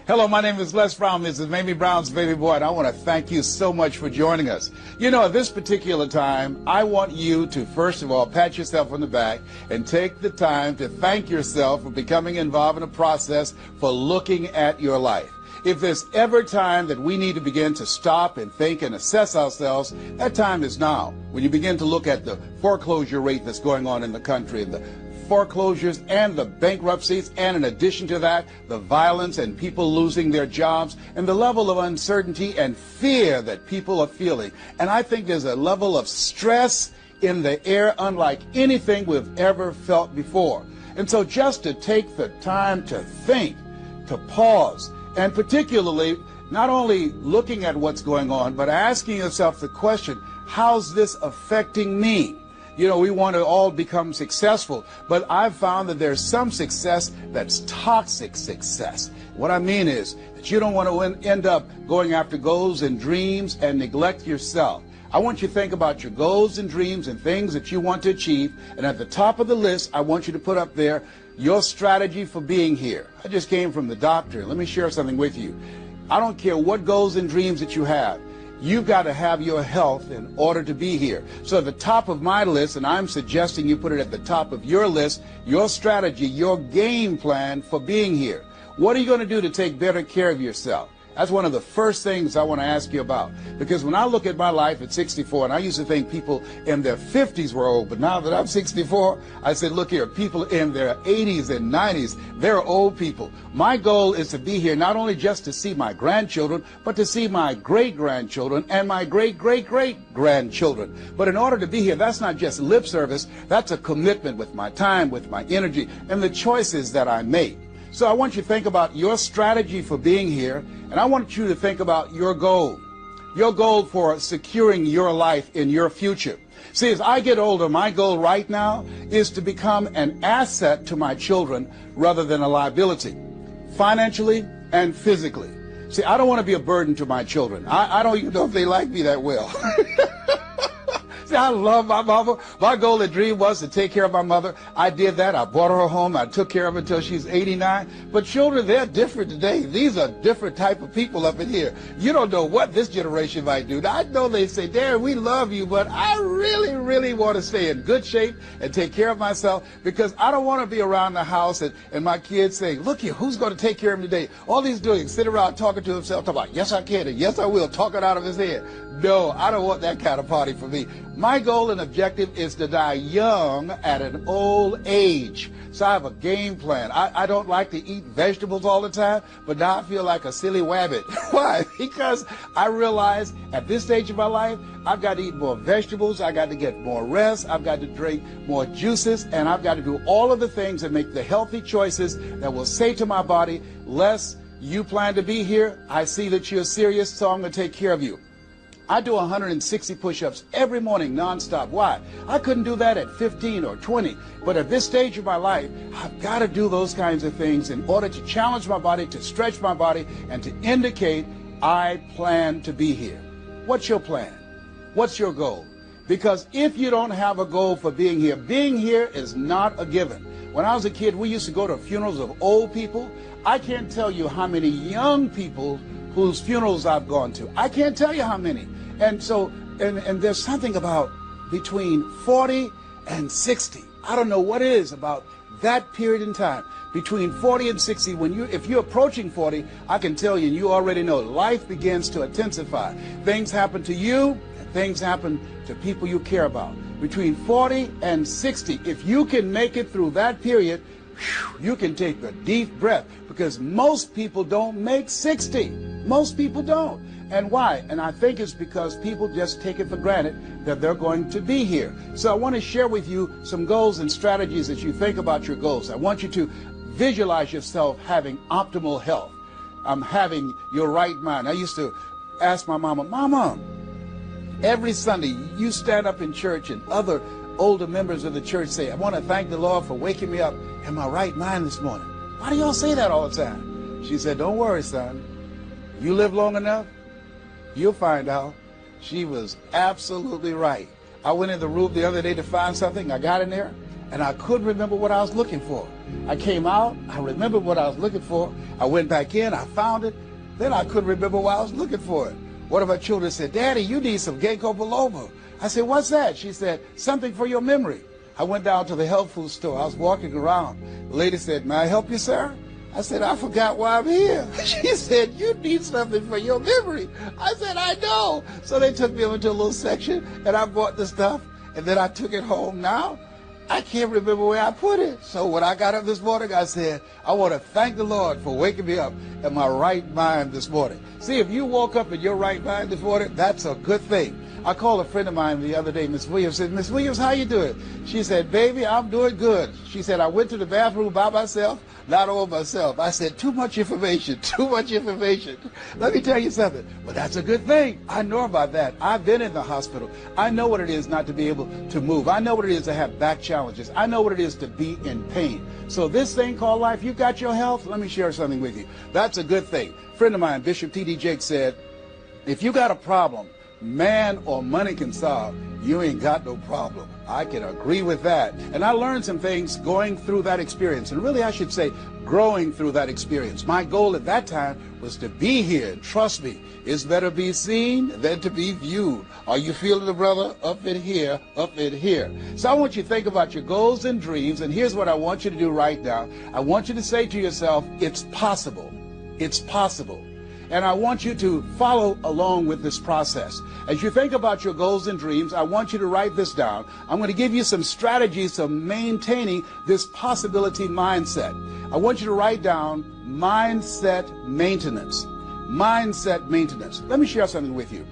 Hello, my name is Les Brown. This is Mamie Brown's baby boy, and I want to thank you so much for joining us. You know, at this particular time, I want you to, first of all, pat yourself on the back and take the time to thank yourself for becoming involved in a process for looking at your life. If there's ever time that we need to begin to stop and think and assess ourselves, that time is now. When you begin to look at the foreclosure rate that's going on in the country, and the foreclosures and the bankruptcies, and in addition to that, the violence and people losing their jobs, and the level of uncertainty and fear that people are feeling. And I think there's a level of stress in the air unlike anything we've ever felt before. And so just to take the time to think, to pause, and particularly not only looking at what's going on, but asking yourself the question, how's this affecting me? You know, we want to all become successful, but I've found that there's some success that's toxic success. What I mean is that you don't want to end up going after goals and dreams and neglect yourself. I want you to think about your goals and dreams and things that you want to achieve, and at the top of the list, I want you to put up there your strategy for being here. I just came from the doctor. Let me share something with you. I don't care what goals and dreams that you have. You've got to have your health in order to be here. So at the top of my list, and I'm suggesting you put it at the top of your list, your strategy, your game plan for being here. What are you going to do to take better care of yourself? That's one of the first things I want to ask you about. Because when I look at my life at 64, and I used to think people in their 50s were old, but now that I'm 64, I said, look here, people in their 80s and 90s, they're old people. My goal is to be here not only just to see my grandchildren, but to see my great-grandchildren and my great-great-great-grandchildren. But in order to be here, that's not just lip service, that's a commitment with my time, with my energy, and the choices that I make. So I want you to think about your strategy for being here, and I want you to think about your goal for securing your life in your future. See, as I get older, my goal right now is to become an asset to my children rather than a liability, financially and physically. See, I don't want to be a burden to my children. I don't even know if they like me that well. See, I love my mama. My goal and dream was to take care of my mother. I did that. I brought her home. I took care of her until she's 89. But children, they're different today. These are different type of people up in here. You don't know what this generation might do. Now, I know they say, Darren, we love you, but I really, really want to stay in good shape and take care of myself because I don't want to be around the house and my kids saying, look here, who's going to take care of him today? All he's doing is sit around talking to himself, talking about, yes, I can, and yes, I will, talking out of his head. No, I don't want that kind of party for me. My goal and objective is to die young at an old age. So I have a game plan. I don't like to eat vegetables all the time, but now I feel like a silly wabbit. Why? Because I realize at this stage of my life, I've got to eat more vegetables, I've got to get more rest, I've got to drink more juices, and I've got to do all of the things that make the healthy choices that will say to my body, Les, you plan to be here, I see that you're serious, so I'm going to take care of you. I do 160 push-ups every morning nonstop. Why? I couldn't do that at 15 or 20. But at this stage of my life, I've got to do those kinds of things in order to challenge my body, to stretch my body, and to indicate I plan to be here. What's your plan? What's your goal? Because if you don't have a goal for being here is not a given. When I was a kid, we used to go to funerals of old people. I can't tell you how many young people whose funerals I've gone to. I can't tell you how many. And so, and there's something about between 40 and 60. I don't know what it is about that period in time. Between 40 and 60, if you're approaching 40, I can tell you, and you already know, life begins to intensify. Things happen to you, and things happen to people you care about. Between 40 and 60, if you can make it through that period, you can take a deep breath, because most people don't make 60. Most people don't. And why? And I think it's because people just take it for granted that they're going to be here. So I want to share with you some goals and strategies as you think about your goals. I want you to visualize yourself having optimal health. Having your right mind. I used to ask my mama, every Sunday you stand up in church and other older members of the church say, I want to thank the Lord for waking me up in my right mind this morning. Why do y'all say that all the time? She said, don't worry, son. You live long enough, you'll find out. She was absolutely right. I went in the room the other day to find something. I got in there. and I couldn't remember what I was looking for. I came out, I remembered what I was looking for. I went back in, I found it. Then I couldn't remember why I was looking for it. One of my children said, Daddy, you need some ginkgo biloba. I said, what's that? She said, something for your memory. I went down to the health food store. I was walking around. The lady said, may I help you, sir? I said, I forgot why I'm here. She said, you need something for your memory. I said, I know. So they took me over to a little section, and I bought the stuff, and then I took it home. Now, I can't remember where I put it. So when I got up this morning, I said, I want to thank the Lord for waking me up in my right mind this morning. See, if you woke up in your right mind this morning, that's a good thing. I called a friend of mine the other day, Miss Williams, said, Miss Williams, how you doing? She said, baby, I'm doing good. She said, I went to the bathroom by myself, not all myself. I said, too much information, too much information. Let me tell you something. Well, that's a good thing. I know about that. I've been in the hospital. I know what it is not to be able to move. I know what it is to have back challenges. I know what it is to be in pain. So this thing called life, you got your health? Let me share something with you. That's a good thing. A friend of mine, Bishop T.D. Jakes, said, if you got a problem man or money can solve, you ain't got no problem. I can agree with that. And I learned some things going through that experience. And really, I should say, growing through that experience. My goal at that time was to be here. And trust me, it's better be seen than to be viewed. Are you feeling it, brother? Up in here, up in here. So I want you to think about your goals and dreams. And here's what I want you to do right now. I want you to say to yourself, it's possible. It's possible. And I want you to follow along with this process. As you think about your goals and dreams, I want you to write this down. I'm going to give you some strategies for maintaining this possibility mindset. I want you to write down mindset maintenance. Mindset maintenance. Let me share something with you.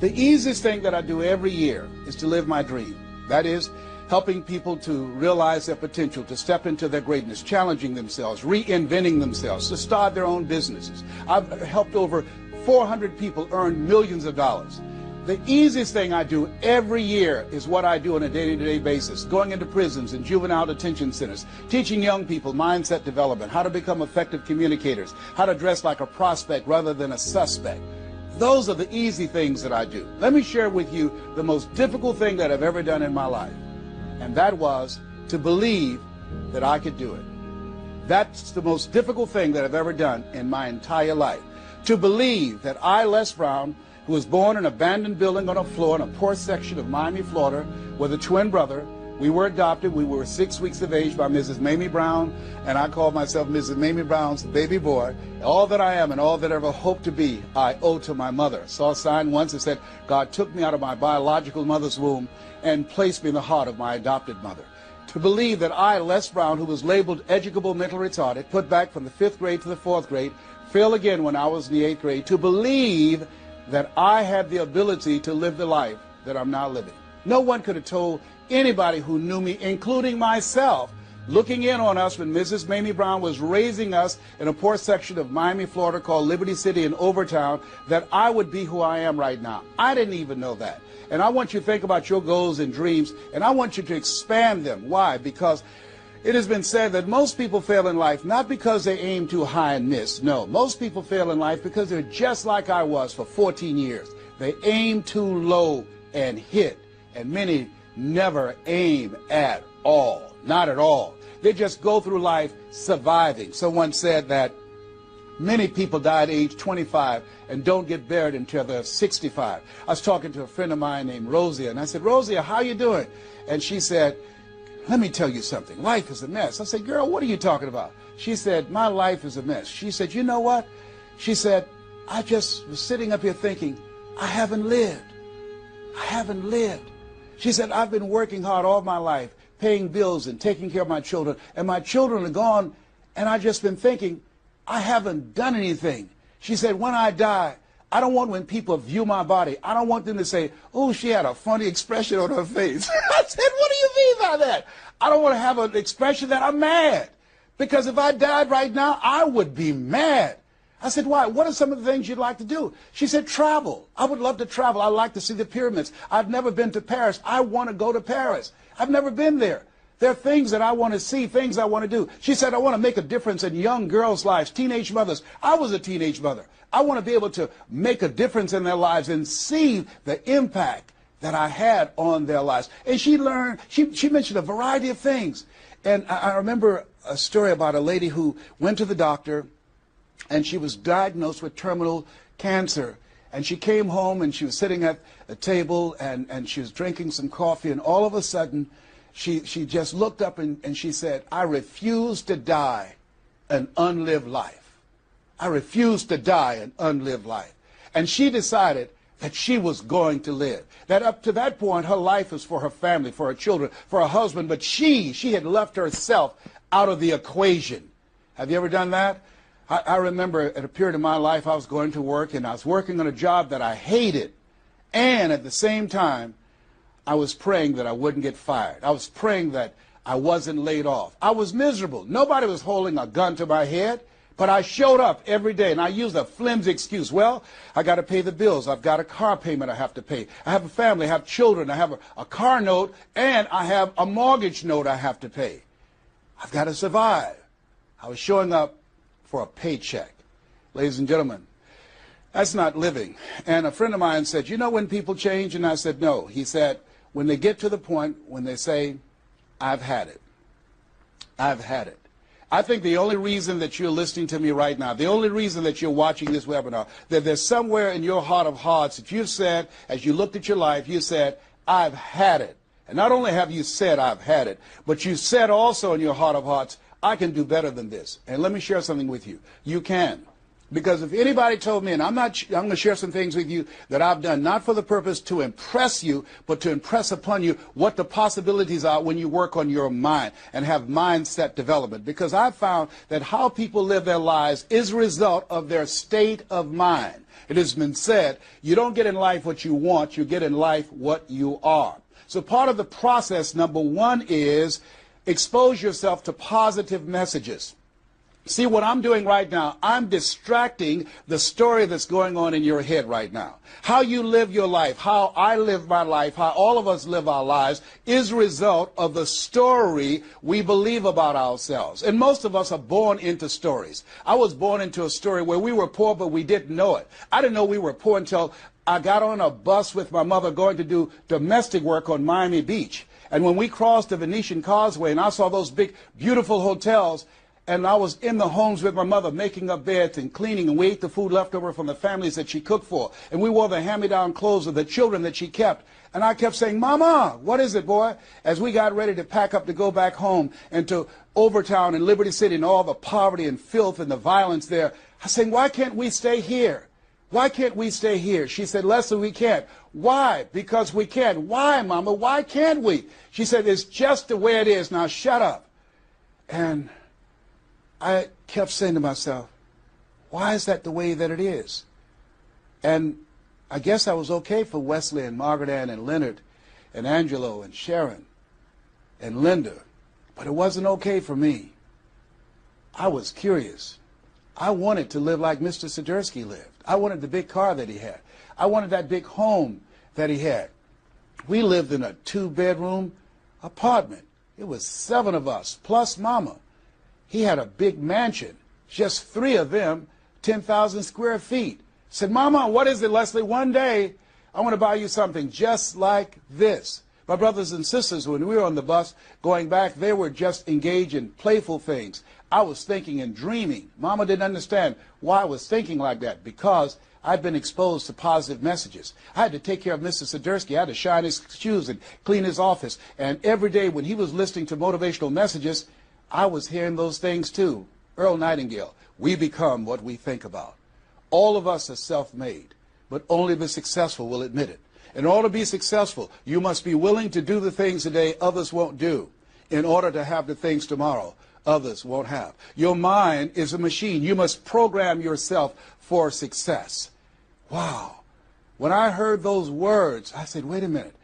The easiest thing that I do every year is to live my dream. That is, helping people to realize their potential, to step into their greatness, challenging themselves, reinventing themselves, to start their own businesses. I've helped over 400 people earn millions of dollars. The easiest thing I do every year is what I do on a day-to-day basis, going into prisons and juvenile detention centers, teaching young people mindset development, how to become effective communicators, how to dress like a prospect rather than a suspect. Those are the easy things that I do. Let me share with you the most difficult thing that I've ever done in my life. And that was to believe that I could do it. That's the most difficult thing that I've ever done in my entire life. To believe that I, Les Brown, who was born in an abandoned building on a floor in a poor section of Miami, Florida, with a twin brother. We were adopted. We were 6 weeks of age by Mrs. Mamie Brown, and I called myself Mrs. Mamie Brown's baby boy. All that I am and all that I ever hope to be, I owe to my mother. Saw a sign once that said, God took me out of my biological mother's womb and placed me in the heart of my adopted mother. To believe that I, Les Brown, who was labeled educable mental retarded, put back from the 5th grade to the 4th grade, failed again when I was in the 8th grade, to believe that I had the ability to live the life that I'm now living. No one could have told anybody who knew me, including myself, looking in on us when Mrs. Mamie Brown was raising us in a poor section of Miami, Florida called Liberty City in Overtown, that I would be who I am right now. I didn't even know that. And I want you to think about your goals and dreams, and I want you to expand them. Why? Because it has been said that most people fail in life not because they aim too high and miss. No, most people fail in life because they're just like I was for 14 years. They aim too low and hit, and many never aim at all. Not at all. They just go through life surviving. Someone said that many people die at age 25 and don't get buried until they're 65. I was talking to a friend of mine named Rosia, and I said, Rosia, how you doing? And she said, let me tell you something. Life is a mess. I said, girl, what are you talking about? She said, my life is a mess. She said, you know what? She said, I just was sitting up here thinking, I haven't lived. I haven't lived. She said, I've been working hard all my life, paying bills and taking care of my children, and my children are gone, and I've just been thinking, I haven't done anything. She said, when I die, I don't want when people view my body, I don't want them to say, oh, she had a funny expression on her face. I said, what do you mean by that? I don't want to have an expression that I'm mad. Because if I died right now, I would be mad. I said, why? What are some of the things you'd like to do? She said, travel. I would love to travel. I'd like to see the pyramids. I've never been to Paris. I want to go to Paris. I've never been there. There are things that I want to see, things I want to do. She said, I want to make a difference in young girls' lives, teenage mothers. I was a teenage mother. I want to be able to make a difference in their lives and see the impact that I had on their lives. And she mentioned a variety of things. And I remember a story about a lady who went to the doctor, and she was diagnosed with terminal cancer. And she came home, and she was sitting at a table, and she was drinking some coffee, and all of a sudden, she just looked up and she said, "I refuse to die an unlived life. I refuse to die an unlived life." And she decided that she was going to live. That up to that point, her life was for her family, for her children, for her husband, but she had left herself out of the equation. Have you ever done that? I remember at a period of my life, I was going to work, and I was working on a job that I hated. And at the same time, I was praying that I wouldn't get fired. I was praying that I wasn't laid off. I was miserable. Nobody was holding a gun to my head, but I showed up every day, and I used a flimsy excuse. Well, I got to pay the bills. I've got a car payment I have to pay. I have a family. I have children. I have a car note, and I have a mortgage note I have to pay. I've got to survive. I was showing up for a paycheck. Ladies and gentlemen, that's not living. And a friend of mine said, "You know when people change?" And I said, "No." He said, "When they get to the point when they say, 'I've had it. I've had it.'" I think the only reason that you're listening to me right now, the only reason that you're watching this webinar, that there's somewhere in your heart of hearts that you've said, as you looked at your life, you said, "I've had it." And not only have you said, "I've had it," but you said also in your heart of hearts, "I can do better than this." And let me share something with you. You can. Because if anybody told me, and I'm going to share some things with you that I've done, not for the purpose to impress you, but to impress upon you what the possibilities are when you work on your mind and have mindset development. Because I've found that how people live their lives is a result of their state of mind. It has been said, you don't get in life what you want, you get in life what you are. So part of the process, number one, is expose yourself to positive messages. See, what I'm doing right now, I'm distracting the story that's going on in your head right now. How you live your life, how I live my life, how all of us live our lives is a result of the story we believe about ourselves. And most of us are born into stories. I was born into a story where we were poor, but we didn't know it. I didn't know we were poor until I got on a bus with my mother going to do domestic work on Miami Beach. And when we crossed the Venetian Causeway and I saw those big, beautiful hotels, and I was in the homes with my mother making up beds and cleaning, and we ate the food left over from the families that she cooked for. And we wore the hand-me-down clothes of the children that she kept. And I kept saying, "Mama, what is it, boy?" As we got ready to pack up to go back home and to Overtown and Liberty City and all the poverty and filth and the violence there, I was saying, "Why can't we stay here? Why can't we stay here?" She said, "Leslie, we can't." "Why?" "Because we can't." "Why, Mama? Why can't we?" She said, "It's just the way it is. Now shut up." And I kept saying to myself, why is that the way that it is? And I guess I was okay for Wesley and Margaret Ann and Leonard and Angelo and Sharon and Linda, but it wasn't okay for me. I was curious. I wanted to live like Mr. Sidursky lived. I wanted the big car that he had. I wanted that big home that he had. We lived in a 2-bedroom apartment. It was 7 of us, plus Mama. He had a big mansion, just 3 of them, 10,000 square feet. Said, "Mama, what is it, Leslie? One day, I want to buy you something just like this." My brothers and sisters, when we were on the bus going back, they were just engaged in playful things. I was thinking and dreaming. Mama didn't understand why I was thinking like that, because I'd been exposed to positive messages. I had to take care of Mr. Sidursky. I had to shine his shoes and clean his office. And every day when he was listening to motivational messages, I was hearing those things too. Earl Nightingale, we become what we think about. All of us are self-made, but only the successful will admit it. In order to be successful, you must be willing to do the things today others won't do in order to have the things tomorrow others won't have. Your mind is a machine. You must program yourself for success. Wow. When I heard those words, I said, wait a minute.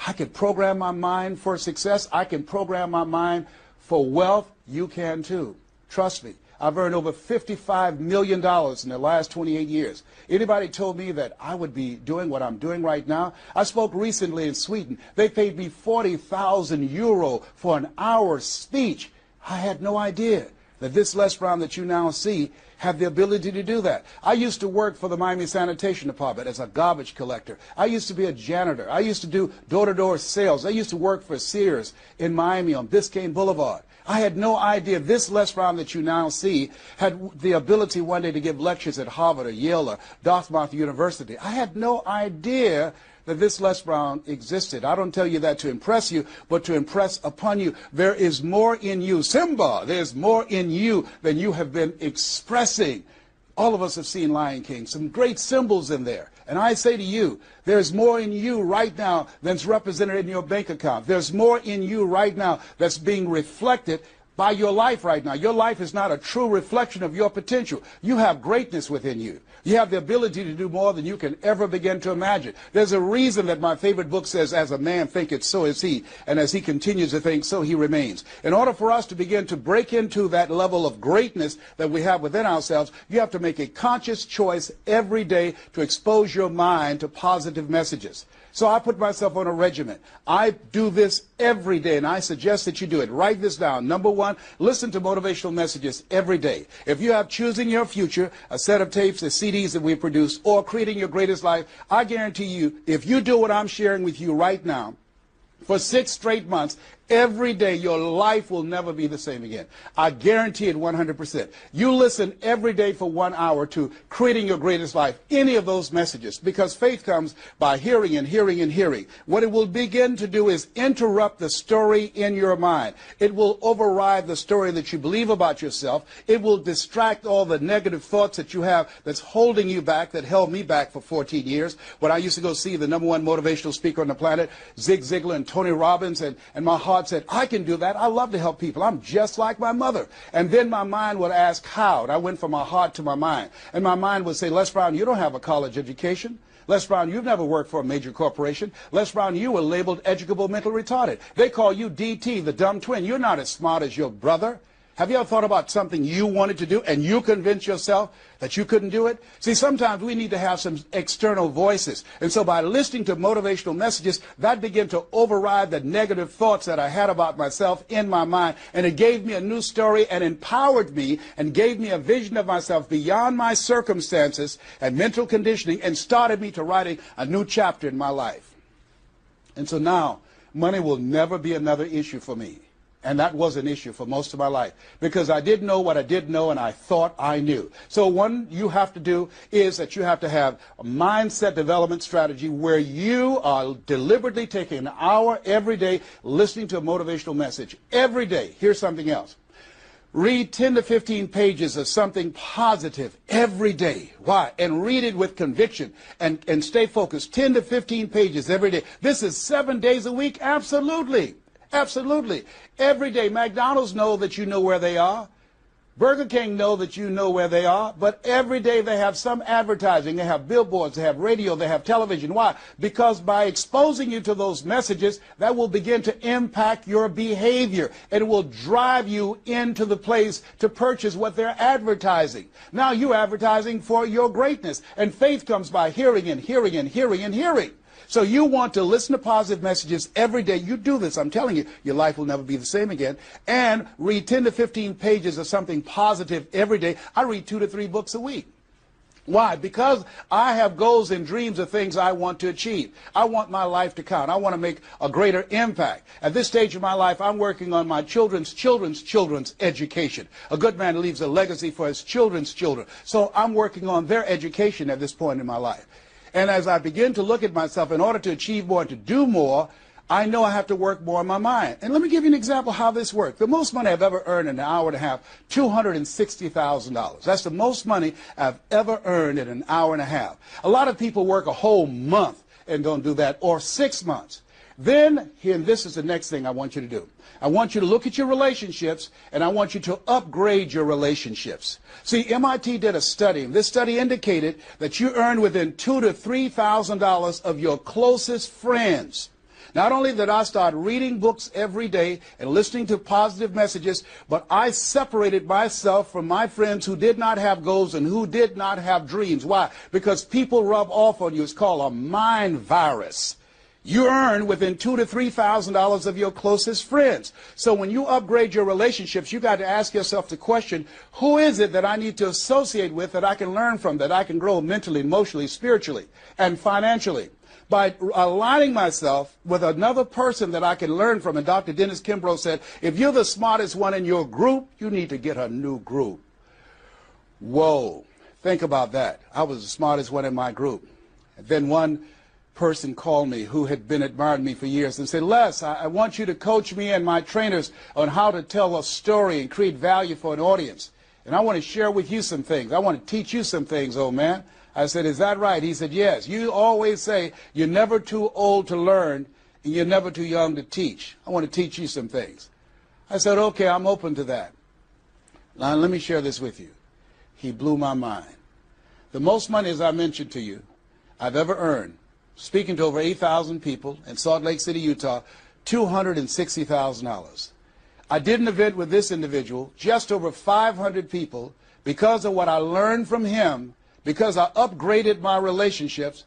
I can program my mind for success. I can program my mind for wealth. You can too. Trust me. I've earned over $55 million in the last 28 years. Anybody told me that I would be doing what I'm doing right now? I spoke recently in Sweden. They paid me 40,000 euro for an hour speech. I had no idea. that this Les Brown that you now see had the ability to do that. I used to work for the Miami Sanitation Department as a garbage collector. I used to be a janitor. I used to do door-to-door sales. I used to work for Sears in Miami on Biscayne Boulevard. I had no idea this Les Brown that you now see had the ability one day to give lectures at Harvard or Yale or Dartmouth University. I had no idea that this Les Brown existed. I don't tell you that to impress you, but to impress upon you. There is more in you. Simba, there's more in you than you have been expressing. All of us have seen Lion King, some great symbols in there. And I say to you, there's more in you right now than's represented in your bank account. There's more in you right now that's being reflected by your life right now. Your life is not a true reflection of your potential. You have greatness within you. You have the ability to do more than you can ever begin to imagine. There's a reason that my favorite book says, as a man thinketh, so is he. And as he continues to think, so he remains. In order for us to begin to break into that level of greatness that we have within ourselves, you have to make a conscious choice every day to expose your mind to positive messages. So I put myself on a regimen. I do this every day, and I suggest that you do it. Write this down. Number one, listen to motivational messages every day. If you have Choosing Your Future, a set of tapes, the CDs that we produce, or Creating Your Greatest Life, I guarantee you, if you do what I'm sharing with you right now, for 6 straight months, every day, your life will never be the same again. I guarantee it 100%. You listen every day for 1 hour to Creating Your Greatest Life, any of those messages, because faith comes by hearing and hearing and hearing. What it will begin to do is interrupt the story in your mind. It will override the story that you believe about yourself. It will distract all the negative thoughts that you have that's holding you back, that held me back for 14 years. When I used to go see the #1 motivational speaker on the planet, Zig Ziglar and Tony Robbins, and my heart said, I can do that. I love to help people. I'm just like my mother. And then my mind would ask how. And I went from my heart to my mind. And my mind would say, Les Brown, you don't have a college education. Les Brown, you've never worked for a major corporation. Les Brown, you were labeled educable mental retarded. They call you DT, the dumb twin. You're not as smart as your brother. Have you ever thought about something you wanted to do and you convinced yourself that you couldn't do it? See, sometimes we need to have some external voices. And so by listening to motivational messages, that began to override the negative thoughts that I had about myself in my mind. And it gave me a new story and empowered me and gave me a vision of myself beyond my circumstances and mental conditioning and started me to writing a new chapter in my life. And so now, money will never be another issue for me. And that was an issue for most of my life because I didn't know what I didn't know and I thought I knew. So one you have to do is that you have to have a mindset development strategy where you are deliberately taking an hour every day listening to a motivational message. Every day. Here's something else. Read 10 to 15 pages of something positive every day. Why? And read it with conviction and stay focused. 10 to 15 pages every day. This is 7 days a week? Absolutely. Absolutely. Every day. McDonald's know that you know where they are. Burger King know that you know where they are. But every day they have some advertising. They have billboards. They have radio. They have television. Why? Because by exposing you to those messages, that will begin to impact your behavior. And it will drive you into the place to purchase what they're advertising. Now you're advertising for your greatness. And faith comes by hearing and hearing and hearing and hearing. So you want to listen to positive messages every day. You do this, I'm telling you, your life will never be the same again. And read 10 to 15 pages of something positive every day. I read 2 to 3 books a week. Why? Because I have goals and dreams of things I want to achieve. I want my life to count. I want to make a greater impact. At this stage of my life, I'm working on my children's education. A good man leaves a legacy for his children's children. So I'm working on their education at this point in my life. And as I begin to look at myself, in order to achieve more, to do more, I know I have to work more on my mind. And let me give you an example of how this works. The most money I've ever earned in an hour and a half, $260,000. That's the most money I've ever earned in an hour and a half. A lot of people work a whole month and don't do that, or 6 months. Then, and this is the next thing I want you to do. I want you to look at your relationships, and I want you to upgrade your relationships. See, MIT did a study, and this study indicated that you earn within $2,000 to $3,000 of your closest friends. Not only did I start reading books every day and listening to positive messages, but I separated myself from my friends who did not have goals and who did not have dreams. Why? Because people rub off on you. It's called a mind virus. you earn within $2,000 to $3,000 of your closest friends. So when you upgrade your relationships, you got to ask yourself the question, who is it that I need to associate with, that I can learn from, that I can grow mentally, emotionally, spiritually, and financially? By aligning myself with another person that I can learn from. And Dr. Dennis Kimbrough said, if you're the smartest one in your group, you need to get a new group. Whoa, think about that. I was the smartest one in my group. And then one person called me who had been admiring me for years and said, Les, I want you to coach me and my trainers on how to tell a story and create value for an audience. And I want to share with you some things. I want to teach you some things, old man. I said, is that right? He said, yes. You always say you're never too old to learn and you're never too young to teach. I want to teach you some things. I said, okay, I'm open to that. Now, let me share this with you. He blew my mind. The most money, as I mentioned to you, I've ever earned, speaking to over 8,000 people in Salt Lake City, Utah, $260,000. I did an event with this individual, just over 500 people, because of what I learned from him, because I upgraded my relationships.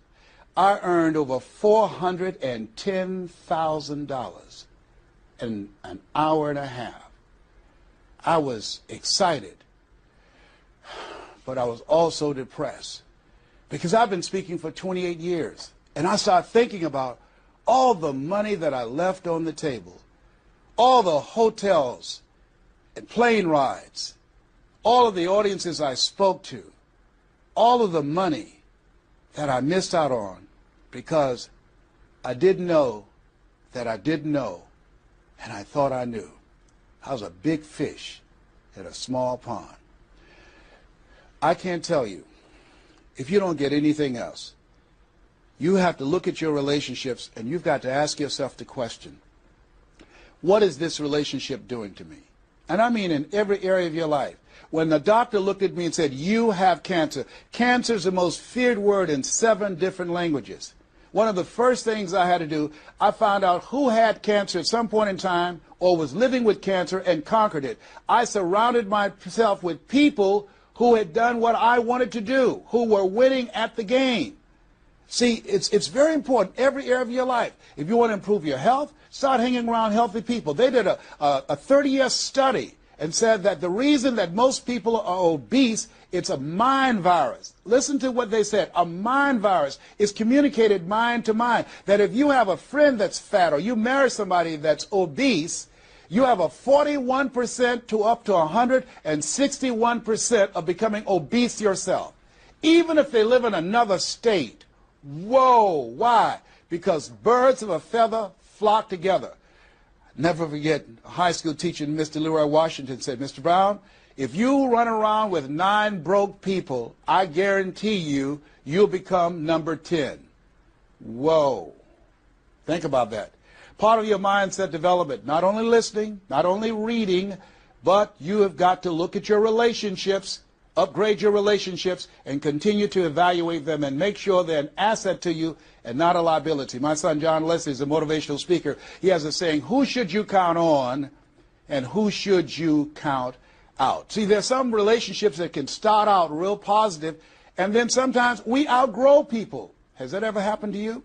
I earned over $410,000 in an hour and a half. I was excited, but I was also depressed, because I've been speaking for 28 years. And I started thinking about all the money that I left on the table, all the hotels and plane rides, all of the audiences I spoke to, all of the money that I missed out on because I didn't know that I didn't know, and I thought I knew. I was a big fish in a small pond. I can't tell you, if you don't get anything else, you have to look at your relationships and you've got to ask yourself the question, what is this relationship doing to me? And I mean in every area of your life. When the doctor looked at me and said, you have cancer. Cancer is the most feared word in 7 different languages. One of the first things I had to do, I found out who had cancer at some point in time or was living with cancer and conquered it. I surrounded myself with people who had done what I wanted to do, who were winning at the game. See, it's very important, every area of your life. If you want to improve your health, start hanging around healthy people. They did a 30-year study and said that the reason that most people are obese, it's a mind virus. Listen to what they said. A mind virus is communicated mind to mind. That if you have a friend that's fat or you marry somebody that's obese, you have a 41% to up to 161% of becoming obese yourself. Even if they live in another state. Whoa, why? Because birds of a feather flock together. Never forget, a high school teacher, Mr. Leroy Washington, said, Mr. Brown, if you run around with 9 broke people, I guarantee you, you'll become number 10. Whoa. Think about that. Part of your mindset development, not only listening, not only reading, but you have got to look at your relationships, upgrade your relationships, and continue to evaluate them and make sure they're an asset to you and not a liability. My son John Leslie is a motivational speaker. He has a saying, who should you count on and who should you count out? See, there's some relationships that can start out real positive, and then sometimes we outgrow people. Has that ever happened to you?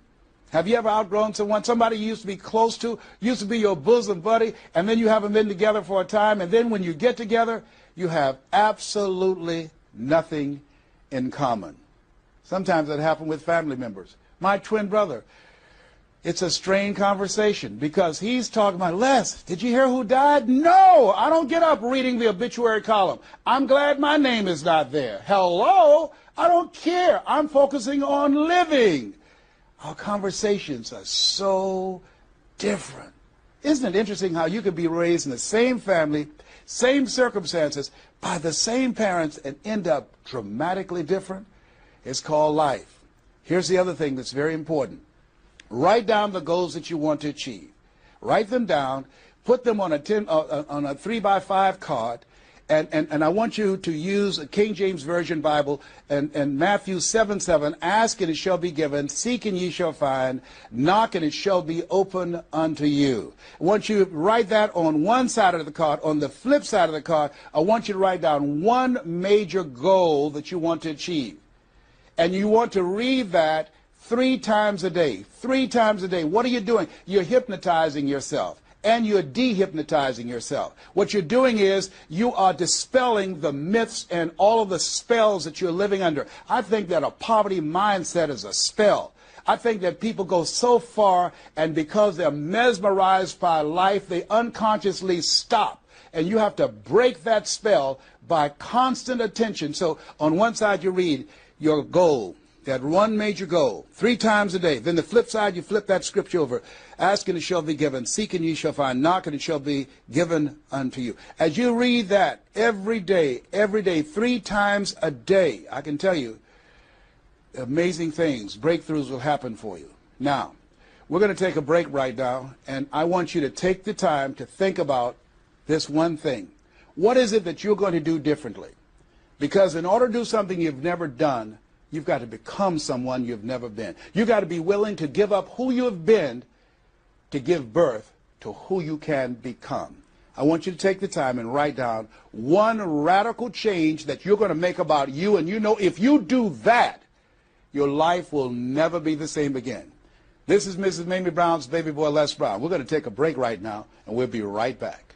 Have you ever outgrown someone? Somebody you used to be close to, used to be your bosom buddy, and then you haven't been together for a time, and then when you get together, you have absolutely nothing in common. Sometimes that happens with family members. My twin brother, it's a strained conversation because he's talking about, Les, did you hear who died? No, I don't get up reading the obituary column. I'm glad my name is not there. Hello, I don't care. I'm focusing on living. Our conversations are so different. Isn't it interesting how you could be raised in the same family, same circumstances, by the same parents and end up dramatically different? It's called life. Here's the other thing that's very important. Write down the goals that you want to achieve. Write them down, put them on a 3x5 card, and I want you to use a King James Version Bible and Matthew 7:7, ask and it shall be given, seek and ye shall find, knock and it shall be open unto you. I want you to write that on one side of the card. On the flip side of the card, I want you to write down one major goal that you want to achieve. And you want to read that 3 times a day. 3 times a day. What are you doing? You're hypnotizing yourself. And you're dehypnotizing yourself. What you're doing is you are dispelling the myths and all of the spells that you're living under. I think that a poverty mindset is a spell. I think that people go so far, and because they're mesmerized by life, they unconsciously stop. And you have to break that spell by constant attention. So on one side you read your goal, that one major goal, 3 times a day. Then the flip side, you flip that scripture over. Ask and it shall be given. Seek and ye shall find. Knock and it shall be given unto you. As you read that every day, 3 times a day, I can tell you, amazing things, breakthroughs will happen for you. Now, we're going to take a break right now, and I want you to take the time to think about this one thing. What is it that you're going to do differently? Because in order to do something you've never done, you've got to become someone you've never been. You've got to be willing to give up who you have been to give birth to who you can become. I want you to take the time and write down one radical change that you're going to make about you. And you know, if you do that, your life will never be the same again. This is Mrs. Mamie Brown's baby boy, Les Brown. We're going to take a break right now, and we'll be right back.